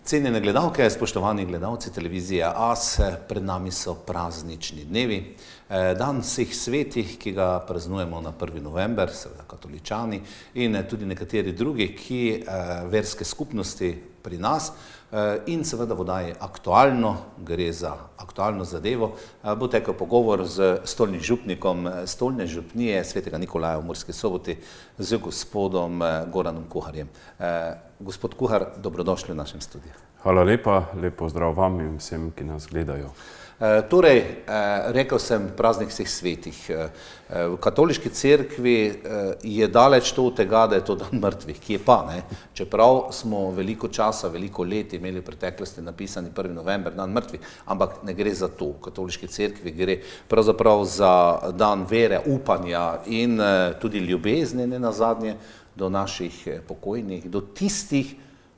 Cenjene gledalke, spoštovani gledalci televizije AS, pred nami so praznični dnevi. Dan vseh svetih, ki ga praznujemo na 1. november, seveda katoličani in tudi nekateri drugi, ki verske skupnosti pri nas in seveda v oddaji Aktualno, gre za aktualno zadevo, bo tekel pogovor z stolnim župnikom stolne župnije svetega Nikolaja v Murski Soboti z gospodom Goranom Kuharjem. Gospod Kuhar, dobrodošli v našem studiu. Hvala lepa, lep pozdrav vam in vsem, ki nas gledajo. Torej, rekel sem praznik vseh svetih. V katoliški cerkvi je daleč to od tega, da je to dan mrtvih, ki je pa, ne? Čeprav smo veliko časa, veliko let imeli v preteklosti napisani 1. november, dan mrtvih, ampak ne gre za to. V katoliški cerkvi gre pravzaprav za dan vere, upanja in tudi ljubezni, ne nazadnje, do naših pokojnih, do tistih,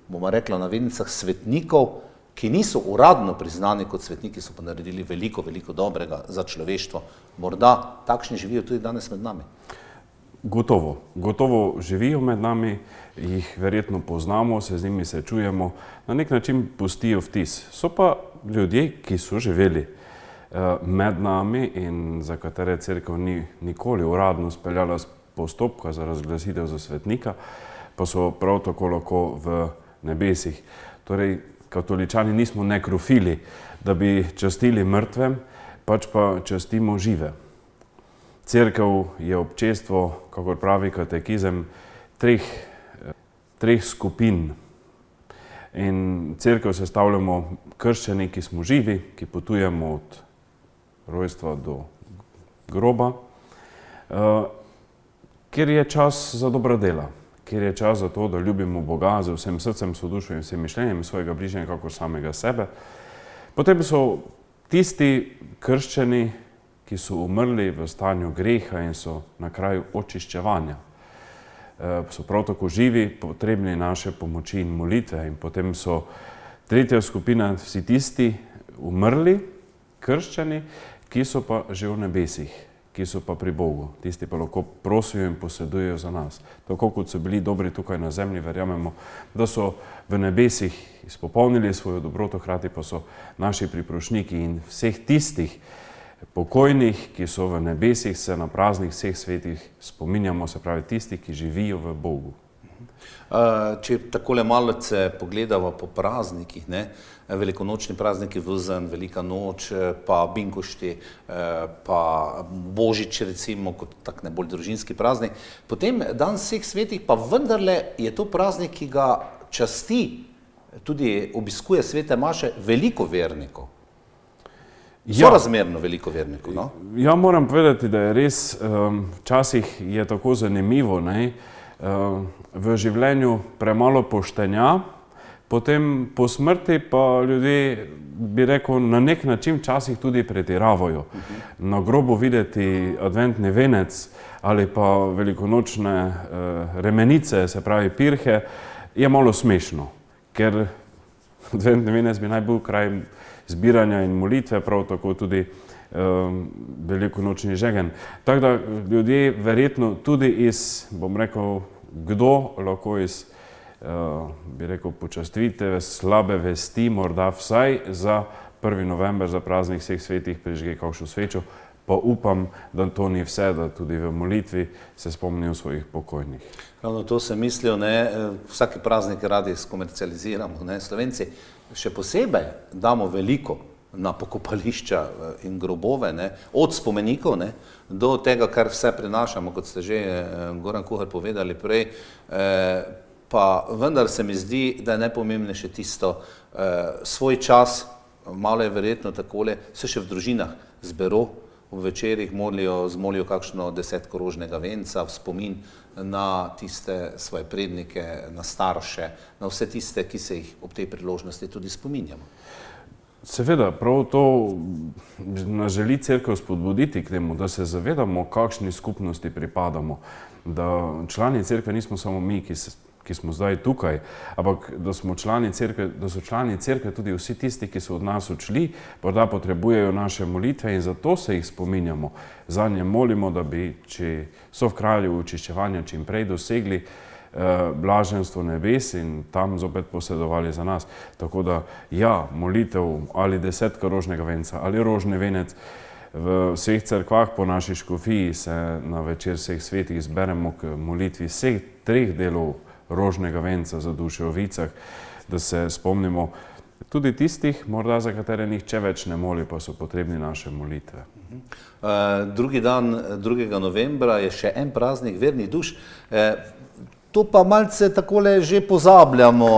bomo rekla na vednicah, svetnikov, ki niso uradno priznani kot svetniki, so pa naredili veliko, veliko dobrega za človeštvo. Morda takšni živijo tudi danes med nami? Gotovo živijo med nami, jih verjetno poznamo, se z njimi srečujemo, na nek način pustijo vtis. So pa ljudje, ki so živeli med nami in za katere cerkev ni nikoli uradno speljala postopka za razglasitev za svetnika, pa so prav tako lahko v nebesih. Torej, katoličani nismo nekrofili, da bi častili mrtve, pač pa častimo žive. Cerkev je občestvo, kakor pravi katekizem, treh skupin. In cerkev sestavljamo krščani, ki smo živi, ki potujemo od rojstva do groba, kjer je čas za dobra dela, kjer je čas za to, da ljubimo Boga z vsem srcem, s dušo in vsem mišljenjem svojega bližnjega, kakor samega sebe. Potem so tisti krščani, ki so umrli v stanju greha in so na kraju očiščevanja. So prav tako živi, potrebni naše pomoči in molitve. In potem so tretja skupina, vsi tisti umrli krščani, ki so pa že v nebesih, ki so pa pri Bogu, tisti pa lahko prosijo in posedujejo za nas. Tako kot so bili dobri tukaj na zemlji, verjamemo, da so v nebesih izpopolnili svojo dobroto, hkrati pa so naši priprošniki in vseh tistih pokojnih, ki so v nebesih, se na praznik vseh svetih spominjamo, se pravi tisti, ki živijo v Bogu. Če takole malce pogledamo po praznikih, ne? Velikonočni prazniki, Vuzen, Velika noč, pa Binkošti, pa Božič recimo, kot tak najbolj družinski praznik. Potem dan vseh svetih, pa vendarle je to praznik, ki ga časti, tudi obiskuje svete maše veliko vernikov. Sorazmerno veliko vernikov, no? Ja, moram povedati, da je res, včasih je tako zanimivo, ne? V življenju premalo poštenja, potem po smrti pa ljudje, bi rekel, na nek način včasih tudi pretiravajo. Na grobu videti adventni venec ali pa velikonočne remenice, se pravi pirhe, je malo smešno, ker adventni venec bi naj bil kraj zbiranja in molitve, prav tako tudi velikonočni žegen. Tako da ljudje verjetno tudi iz, bom rekel, kdo lahko iz, bi rekel, počastvitve, slabe vesti, morda vsaj za 1. november, za praznik vseh svetih prižge kakšno svečo, pa upam, da to ni vse, da tudi v molitvi se spomnijo svojih pokojnih. Ravno to se mislijo, ne, vsaki praznik radi skomercializiramo, ne, Slovenci še posebej damo veliko na pokopališča in grobove, ne, od spomenikov, ne, do tega, kar vse prinašamo, kot ste že Goran Kuhar povedali prej, pa vendar se mi zdi, da je najpomembnejše tisto svoj čas, malo je verjetno takole, se še v družinah zberu, v večerih zmolijo kakšno 10 rožnega venca v spomin na tiste svoje prednike, na starše, na vse tiste, ki se jih ob tej priložnosti tudi spominjamo. Seveda, prav to nas želi cerkev spodbuditi k temu, da se zavedamo, kakšni skupnosti pripadamo, da člani cerkve nismo samo mi, ki smo zdaj tukaj, ampak da so člani cerkve tudi vsi tisti, ki so od nas odšli, morda potrebujejo naše molitve in zato se jih spominjamo. Zanje molimo, da bi, če so v kraju očiščevanja čim prej dosegli blaženstvo nebes in tam zopet posredovali za nas. Tako da, ja, molitev ali 10 rožnega venca ali rožni venec, v vseh cerkvah po naši škofiji se na večer vseh svetih zberemo k molitvi vseh 3 delov rožnega venca za duše v vicah, da se spomnimo tudi tistih, morda za katere nihče več ne moli, pa so potrebni naše molitve. Drugi dan, 2. novembra, je še en praznik vernih duš. To pa malce takole že pozabljamo,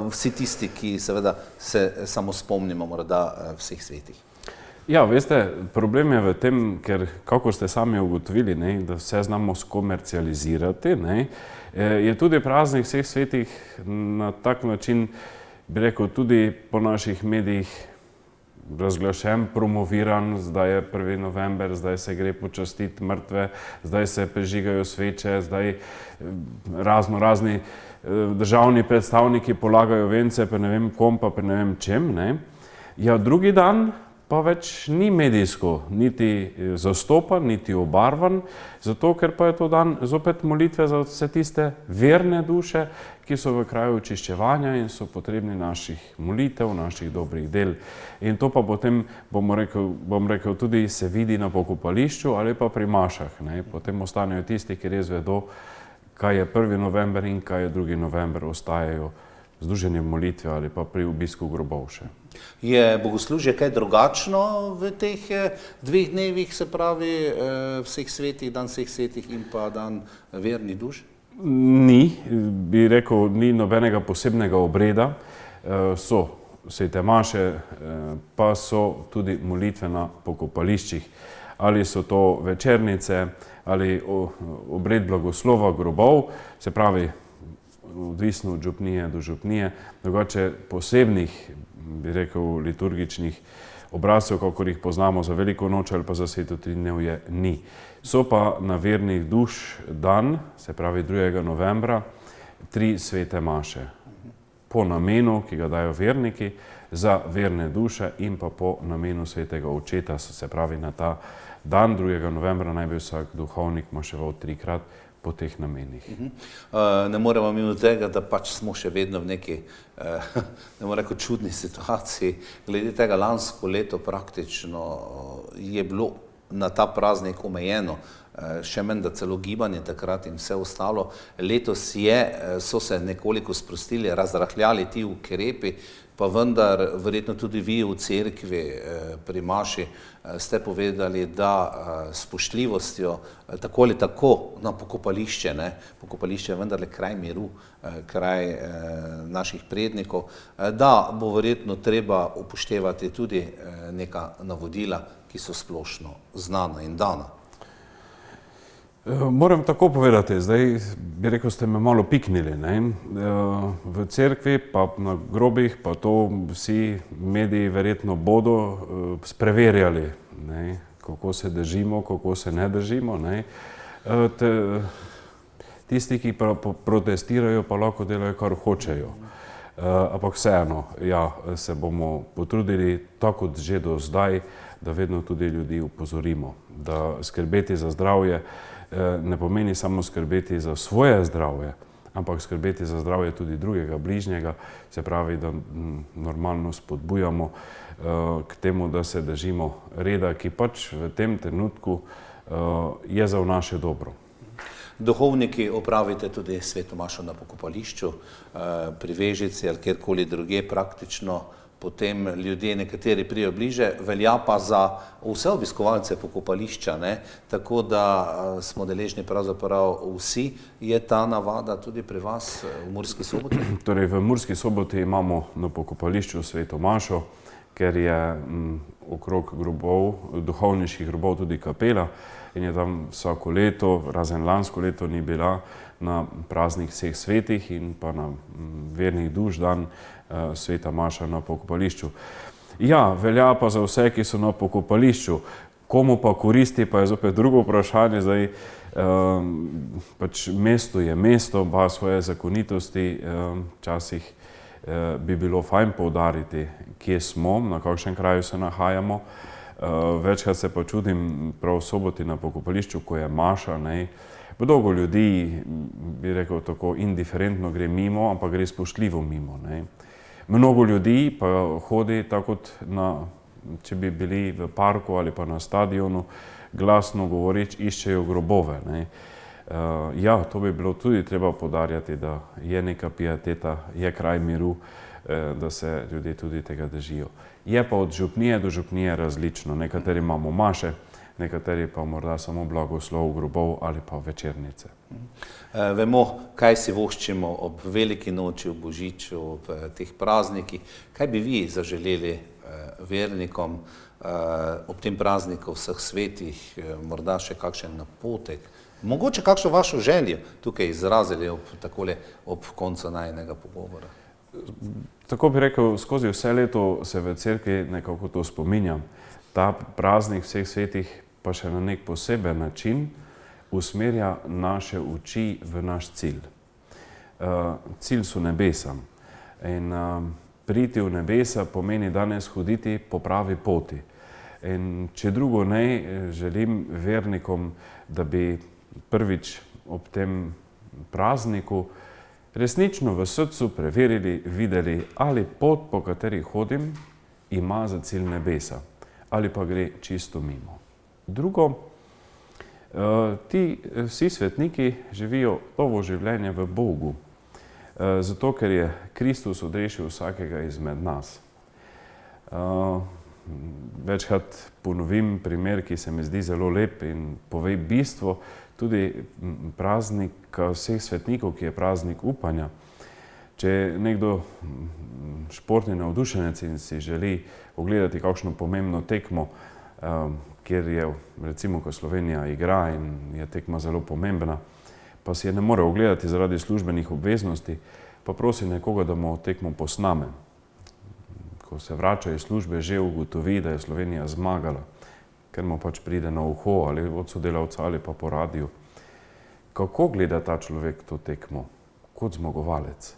vsi tisti, ki seveda se samo spomnimo morda vseh svetih. Ja, veste, problem je v tem, ker, kako ste sami ugotovili, ne, da vse znamo skomercializirati, ne, je tudi praznik vseh svetih na tak način, bi rekel, tudi po naših medijih razglašen, promoviran, zdaj je 1. november, zdaj se gre počastiti mrtve, zdaj se prižigajo sveče, zdaj razni državni predstavniki polagajo vence, pa ne vem kom, pa ne vem čem, ne. Ja, drugi dan pa več ni medijsko, niti zastopan, niti obarvan, zato ker pa je to dan zopet molitve za vse tiste verne duše, ki so v kraju očiščevanja in so potrebni naših molitev, naših dobrih del. In to pa potem, bom rekel, tudi se vidi na pokopališču ali pa pri mašah, ne. Potem ostanejo tisti, ki res vedo, kaj je 1. november in kaj je 2. november, ostajajo združeni v molitvi ali pa pri obisku grobov še. Je bogoslužje kaj drugačno v teh 2 dnevih, se pravi vseh svetih, dan vseh svetih in pa dan vernih duš? Ni, bi rekel, ni nobenega posebnega obreda, so svete maše, pa so tudi molitve na pokopališčih. Ali so to večernice, ali obred blagoslova grobov, se pravi, odvisno od župnije do župnije, drugače posebnih, bi rekel, liturgičnih obrazcev, kakor jih poznamo za Veliko noč ali pa za Svetotridnevje, ni. So pa na vernih duš dan, se pravi 2. novembra, 3 svete maše. Po namenu, ki ga dajo verniki, za verne duše in pa po namenu svetega očeta, se pravi na ta dan 2. novembra naj bi vsak duhovnik maševal 3-krat po teh namenih. Ne moremo mimo tega, da pač smo še vedno v neki, ne morem reči, čudni situaciji. Glede tega lansko leto praktično je bilo na ta praznik omejeno, še menda celo gibanje takrat in vse ostalo. Letos so se nekoliko sprostili, razrahljali ti ukrepi, pa vendar verjetno tudi vi v cerkvi pri maši ste povedali, da spoštljivostjo tako ali tako na pokopališče, ne, pokopališče je vendarle kraj miru, kraj naših prednikov, da bo verjetno treba upoštevati tudi neka navodila, ki so splošno znana in dana. Moram tako povedati, zdaj bi rekel, ste me malo piknili, ne. V cerkvi pa na grobih pa to vsi mediji verjetno bodo spreverjali, ne, kako se držimo, kako se ne držimo, ne. Tisti, ki protestirajo, pa lahko delajo, kar hočejo. Ampak vseeno, ja, se bomo potrudili, tako kot že do zdaj, da vedno tudi ljudi upozorimo, da skrbeti za zdravje ne pomeni samo skrbeti za svoje zdravje, ampak skrbeti za zdravje tudi drugega, bližnjega, se pravi, da normalno spodbujamo k temu, da se držimo reda, ki pač v tem trenutku je za naše dobro. Duhovniki opravite tudi sveto mašo na pokopališču, pri Vežici ali kjerkoli druge praktično, potem ljudje nekateri pridejo bliže, velja pa za vse obiskovalce pokopališča, ne, tako da smo deležni pravzaprav vsi. Je ta navada tudi pri vas v Murski Soboti? Torej, v Murski Soboti imamo na pokopališču sveto mašo, ker je okrog grobov, duhovniških grobov tudi kapela in je tam vsako leto, razen lansko leto ni bila, na praznik vseh svetih in pa na vernih duš dan sveta maša na pokopališču. Ja, velja pa za vse, ki so na pokopališču. Komu pa koristi, pa je zopet drugo vprašanje. Zdaj, pač mesto je mesto, pa svoje zakonitosti. Včasih bi bilo fajn poudariti, kje smo, na kakšen kraju se nahajamo. Večkrat se pa čudim prav v soboti na pokopališču, ko je maša, ne, Mnogo ljudi, bi rekel tako, indiferentno gre mimo, ampak gre spoštljivo mimo, ne. Mnogo ljudi pa hodi tako kot če bi bili v parku ali pa na stadionu, glasno govoreč, iščejo grobove, ne. Ja, to bi bilo tudi treba poudarjati, da je neka pieteta, je kraj miru, da se ljudje tudi tega držijo. Je pa od župnije do župnije različno. Nekateri imamo maše, nekateri pa morda samo blagoslov grobov ali pa večernice. Vemo, kaj si voščimo ob veliki noči, ob božiču, ob teh praznikih. Kaj bi vi zaželeli vernikom ob tem prazniku vseh svetih, morda še kakšen napotek, mogoče kakšno vašo željo tukaj izrazili ob koncu najinega pogovora? Tako bi rekel, skozi vse leto se v cerkvi nekako to spominjam. Ta praznik vseh svetih pa še na nek poseben način usmerja naše oči v naš cilj. Cilj so nebesa. In priti v nebesa pomeni danes hoditi po pravi poti. In če drugo ne, želim vernikom, da bi prvič ob tem prazniku resnično v srcu preverili, videli, ali pot, po kateri hodim, ima za cilj nebesa, ali pa gre čisto mimo. Drugo, ti vsi svetniki živijo novo življenje v Bogu, zato ker je Kristus odrešil vsakega izmed nas. Večkrat ponovim primer, ki se mi zdi zelo lep in pove bistvo tudi praznika vseh svetnikov, ki je praznik upanja. Če je nekdo športni navdušenec in si želi ogledati kakšno pomembno tekmo, kjer je, recimo, ko Slovenija igra in je tekma zelo pomembna, pa si je ne more ogledati zaradi službenih obveznosti, pa prosi nekoga, da mu tekmo posname. Ko se vrača iz službe, že ugotovi, da je Slovenija zmagala, ker mu pač pride na uho ali od sodelavca ali pa po radiju. Kako gleda ta človek to tekmo? Kot zmagovalec.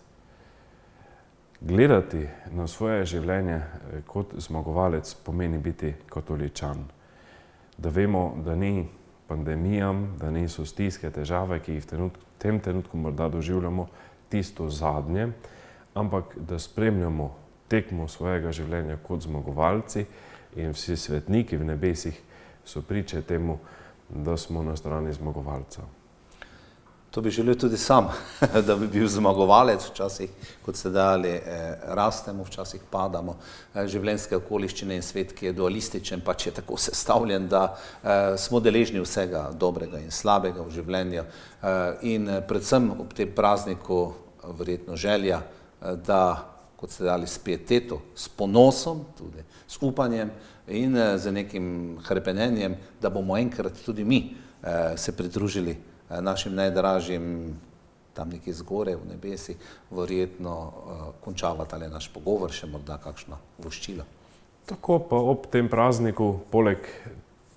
Gledati na svoje življenje kot zmagovalec pomeni biti katoličan. Da vemo, da ni pandemijam, da niso stiske, težave, ki jih v tem trenutku morda doživljamo, tisto zadnje, ampak da spremljamo tekmo svojega življenja kot zmagovalci in vsi svetniki v nebesih so priče temu, da smo na strani zmagovalca. To bi želel tudi sam, da bi bil zmagovalec, včasih, kot ste dali, rastemo, včasih padamo. Življenjske okoliščine in svet, ki je dualističen, pač je tako sestavljen, da smo deležni vsega dobrega in slabega v življenju. In predvsem ob tem prazniku verjetno želja, da, kot ste dali, s pieteto, s ponosom, tudi s upanjem in z nekim hrepenenjem, da bomo enkrat tudi mi se pridružili našim najdražjim, tam nekje zgore v nebesi, verjetno končava tale naš pogovor, še morda kakšno voščilo. Tako pa ob tem prazniku, poleg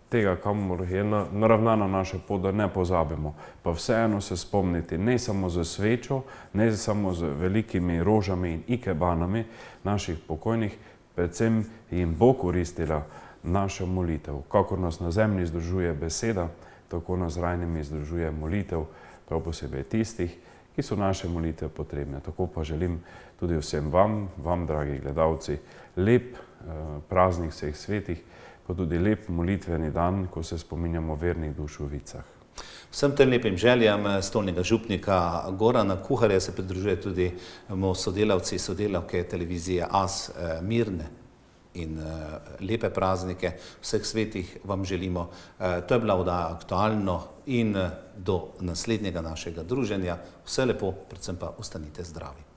tega, kamor je naravnana naša pot, da ne pozabimo, pa vseeno se spomniti ne samo z svečo, ne samo z velikimi rožami in ikebanami naših pokojnih, predvsem jim bo koristila naša molitev. Kakor nas na zemlji združuje beseda, tako nas rajnimi združuje molitev, prav posebej tistih, ki so naše molitve potrebne. Tako pa želim tudi vsem vam, dragi gledalci, lep praznik vseh svetih, pa tudi lep molitveni dan, ko se spominjamo vernih duš v Vicah. Vsem tem lepim željam stolnega župnika Gorana Kuharja se pridružuje tudi sodelavci, sodelavke televizije AS mirne in lepe praznike vseh svetih vam želimo. To je bila oddaja Aktualno in do naslednjega našega druženja. Vse lepo, predvsem pa ostanite zdravi.